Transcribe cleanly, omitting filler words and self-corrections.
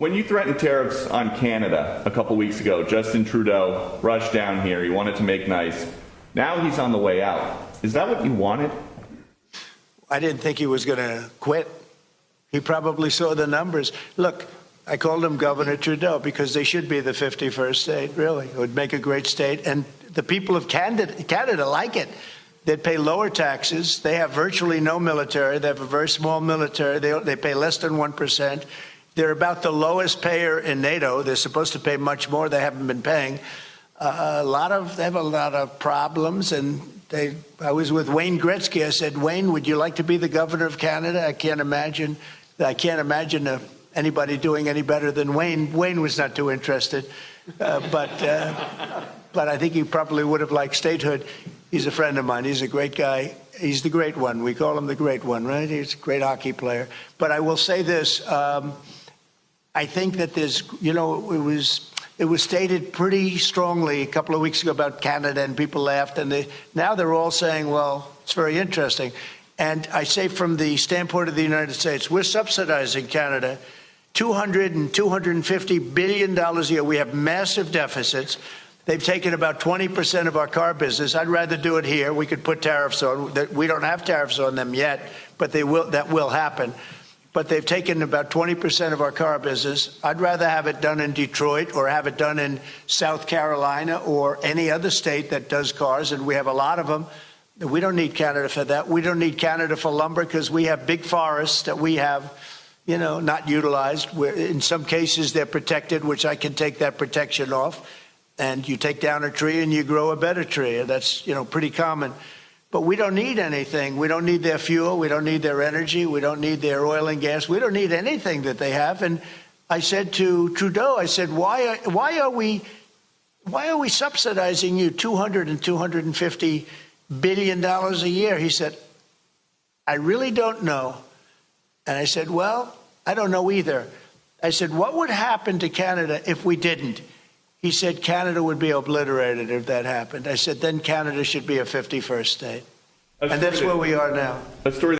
When you threatened tariffs on Canada a couple weeks ago, Justin Trudeau rushed down here. He wanted to make nice. Now he's on the way out. Is that what you wanted? I didn't think he was going to quit. He probably saw the numbers. Look, I called him Governor Trudeau because they should be the 51st state, really. It would make a great state. And the people of Canada like it. They'd pay lower taxes. They have virtually no military. They have a very small military. They pay less than 1%. They're about the lowest payer in NATO. They're supposed to pay much more. They haven't been paying. They have a lot of problems. And I was with Wayne Gretzky. I said, Wayne, would you like to be the governor of Canada? I can't imagine anybody doing any better than Wayne. Wayne was not too interested. But I think he probably would have liked statehood. He's a friend of mine. He's a great guy. He's the great one. We call him the great one, right? He's a great hockey player. But I will say this. I think that there's, it was stated pretty strongly a couple of weeks ago about Canada, and people laughed. And now they're all saying, well, it's very interesting. And I say from the standpoint of the United States, we're subsidizing Canada $200 and $250 billion a year. We have massive deficits. They've taken about 20% of our car business. I'd rather do it here. We could put tariffs on. We don't have tariffs on them yet, but that will happen. But they've taken about 20% of our car business. I'd rather have it done in Detroit or have it done in South Carolina or any other state that does cars, and we have a lot of them. We don't need Canada for that. We don't need Canada for lumber because we have big forests that we have, not utilized. In some cases, they're protected, which I can take that protection off. And you take down a tree and you grow a better tree. That's, pretty common. But we don't need anything. We don't need their fuel. We don't need their energy. We don't need their oil and gas. We don't need anything that they have. And I said to Trudeau, I said, why are we subsidizing you $200 and $250 billion a year? He said, I really don't know. And I said, well, I don't know either. I said, what would happen to Canada if we didn't? He said Canada would be obliterated if that happened. I said, then Canada should be a 51st state. And that's where we are now.